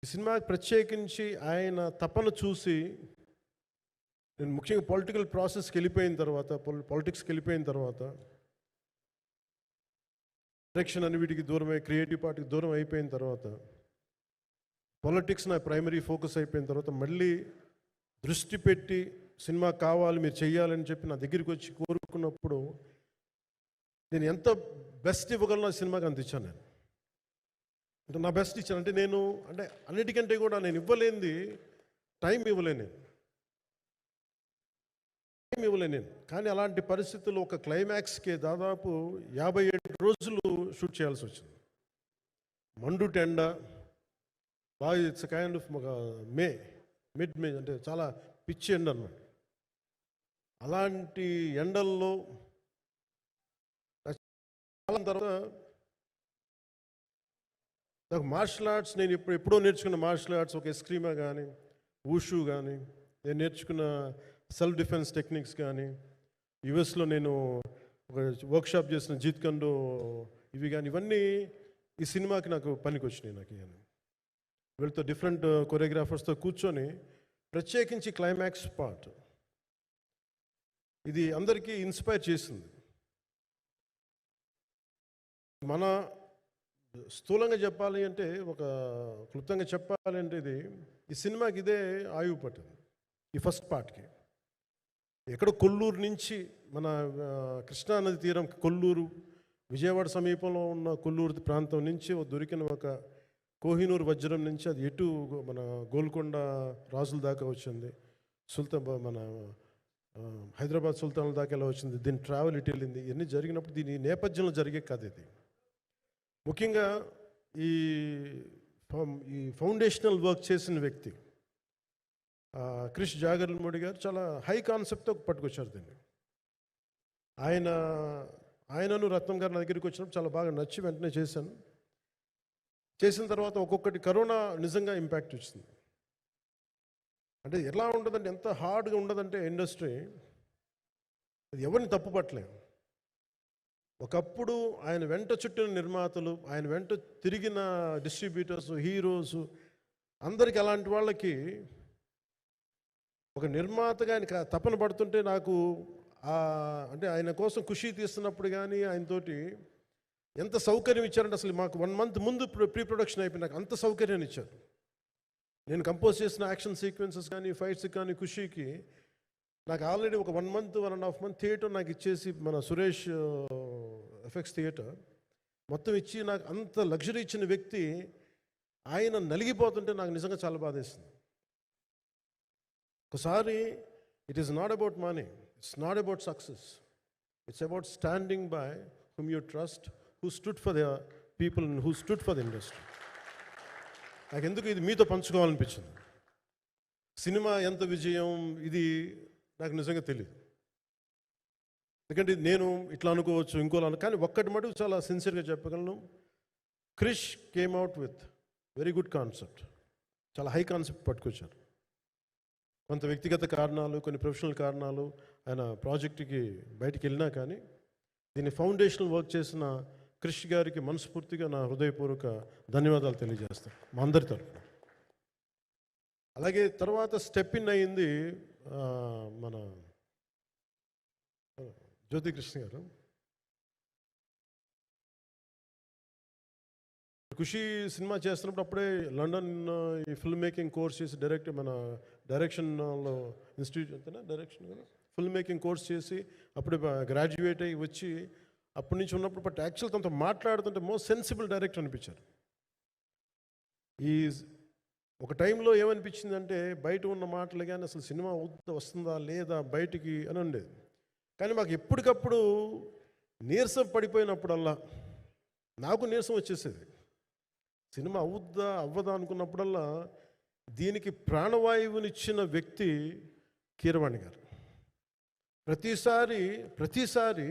ఈ సినిమాకి ప్రత్యేకించి ఆయన తపన చూసి నేను ముఖ్యంగా పొలిటికల్ ప్రాసెస్కి వెళ్ళిపోయిన తర్వాత పాలిటిక్స్కి వెళ్ళిపోయిన తర్వాత డైరెక్షన్ అని వీటికి దూరమై క్రియేటివ్ పార్టీకి దూరం అయిపోయిన తర్వాత పాలిటిక్స్ నా ప్రైమరీ ఫోకస్ అయిపోయిన తర్వాత మళ్ళీ దృష్టి పెట్టి సినిమా కావాలి మీరు చెయ్యాలని చెప్పి నా దగ్గరికి వచ్చి కోరుకున్నప్పుడు నేను ఎంత బెస్ట్ ఇవ్వగలను ఆ సినిమాకి అంత ఇచ్చాను నేను. అంటే నా బెస్ట్ ఇచ్చాను. అంటే నేను అంటే అన్నిటికంటే కూడా నేను ఇవ్వలేనిది టైం ఇవ్వలేను నేను. కానీ అలాంటి పరిస్థితుల్లో ఒక క్లైమాక్స్కి దాదాపు 57 రోజులు షూట్ చేయాల్సి వచ్చింది. మండు టెండ బాగా ఇట్స్ కైండ్ ఆఫ్ మిడ్ మే అంటే చాలా పిచ్చి ఎండ అన్నమాట. అలాంటి ఎండల్లో చాలా తర్వాత నాకు మార్షల్ ఆర్ట్స్ నేను ఎప్పుడో నేర్చుకున్న మార్షల్ ఆర్ట్స్ ఒక ఎస్క్రీమా కానీ ఊషు కానీ నేను నేర్చుకున్న సెల్ఫ్ డిఫెన్స్ టెక్నిక్స్ కానీ యుఎస్లో నేను ఒక వర్క్షాప్ చేసిన జీత్ కండో ఇవి కానీ ఇవన్నీ ఈ సినిమాకి నాకు పనికి వచ్చినాయి. నాకు వీళ్ళతో డిఫరెంట్ కొరియోగ్రాఫర్స్తో కూర్చొని ప్రత్యేకించి క్లైమాక్స్ పార్ట్ ఇది అందరికీ ఇన్స్పైర్ చేసింది. మన స్థూలంగా చెప్పాలి అంటే ఒక క్లుప్తంగా చెప్పాలి అంటే ఈ సినిమాకి ఇదే ఆయువు పట్టింది. ఈ ఫస్ట్ పార్ట్కి ఎక్కడో కొల్లూరు నుంచి మన కృష్ణానది తీరం కొల్లూరు విజయవాడ సమీపంలో ఉన్న కొల్లూరు ప్రాంతం నుంచి దొరికిన ఒక కోహినూరు వజ్రం నుంచి అది ఎటు మన గోల్కొండ రాజుల దాకా వచ్చింది, మన హైదరాబాద్ సుల్తాన్ల దాకా ఎలా వచ్చింది, దీని ట్రావెల్ ఇటు వెళ్ళింది. ఇవన్నీ జరిగినప్పుడు దీని నేపథ్యంలో జరిగే కథ ఇది. ముఖ్యంగా ఈ ఫౌండేషనల్ వర్క్ చేసిన వ్యక్తి క్రిష్ జాగర్లమూడి గారు చాలా హై కాన్సెప్ట్తో పట్టుకొచ్చారు దీన్ని. ఆయనను రత్నం గారు నా దగ్గరికి వచ్చినప్పుడు చాలా బాగా నచ్చి వెంటనే చేశాను. చేసిన తర్వాత ఒక్కొక్కటి కరోనా నిజంగా ఇంపాక్ట్ వచ్చింది. అంటే ఎలా ఉండదంటే ఎంత హార్డ్గా ఉండదంటే ఇండస్ట్రీ అది ఎవరిని తప్పు పట్టలేము. ఒకప్పుడు ఆయన వెంట చుట్టిన నిర్మాతలు, ఆయన వెంట తిరిగిన డిస్ట్రిబ్యూటర్స్, హీరోస్ అందరికి అలాంటి వాళ్ళకి ఒక నిర్మాతగా ఆయన తపన పడుతుంటే నాకు అంటే ఆయన కోసం ఖుషి తీస్తున్నప్పుడు కానీ ఆయనతోటి ఎంత సౌకర్యం ఇచ్చారంటే అసలు మాకు 1 month ముందు ప్రీ ప్రొడక్షన్ అయిపోయి నాకు అంత సౌకర్యాన్ని ఇచ్చారు. నేను కంపోజ్ చేసిన యాక్షన్ సీక్వెన్సెస్ కానీ ఫైట్స్ కానీ ఖుషీకి నాకు ఆల్రెడీ ఒక 1 month 1.5 month థియేటర్ నాకు ఇచ్చేసి మన సురేష్ ఎఫెక్ట్స్ థియేటర్ మొత్తం ఇచ్చి నాకు అంత లగ్జరీ ఇచ్చిన వ్యక్తి ఆయన నలిగిపోతుంటే నాకు నిజంగా చాలా బాధేస్తుంది. ఒకసారి it is not about money, it's not about success, it's about standing by hmm you trust, who stood for the people and who stood for the industry. నాకు ఎందుకు ఇది మీతో పంచుకోవాలనిపించింది. సినిమా ఎంత విజయం ఇది నాకు నిజంగా తెలియదు, ఎందుకంటే నేను ఇట్లా అనుకోవచ్చు ఇంకోలా కానీ ఒక్కటి మటుకు చాలా సిన్సియర్గా చెప్పగలను. Krish came out with very good concept, చాలా హై కాన్సెప్ట్ పట్టుకొచ్చారు. కొంత వ్యక్తిగత కారణాలు, కొన్ని ప్రొఫెషనల్ కారణాలు ఆయన ప్రాజెక్టుకి బయటికి వెళ్ళినా కానీ దీన్ని ఫౌండేషనల్ వర్క్ చేసిన క్రిష్ గారికి మనస్ఫూర్తిగా నా హృదయపూర్వక ధన్యవాదాలు తెలియజేస్తాను మా అందరి తరఫున. అలాగే తర్వాత స్టెప్ ఇన్ అయ్యింది మన జ్యోతికృష్ణ గారు. ఖుషి సినిమా చేస్తున్నప్పుడు అప్పుడే లండన్ ఈ ఫిల్మ్ మేకింగ్ కోర్స్ చేసి మన డైరెక్షన్లో ఇన్స్టిట్యూట్ అంతేనా డైరెక్షన్ కదా ఫిల్మ్ మేకింగ్ కోర్స్ చేసి అప్పుడే గ్రాడ్యుయేట్ అయ్యి వచ్చి అప్పటి నుంచి ఉన్నప్పుడు బట్ యాక్చువల్ తనతో మాట్లాడుతుంటే మోస్ట్ సెన్సిబుల్ డైరెక్టర్ అనిపించారు. ఈ ఒక టైంలో ఏమనిపించిందంటే బయట ఉన్న మాటలు కానీ అసలు సినిమా వస్తుందా లేదా బయటికి అని ఉండేది. కానీ మాకు ఎప్పటికప్పుడు నీరసం పడిపోయినప్పుడల్లా నాకు నీరసం వచ్చేసేది. సినిమా అవ్వదా అనుకున్నప్పుడల్లా దీనికి ప్రాణవాయువునిచ్చిన వ్యక్తి కీరవాణి గారు. ప్రతిసారి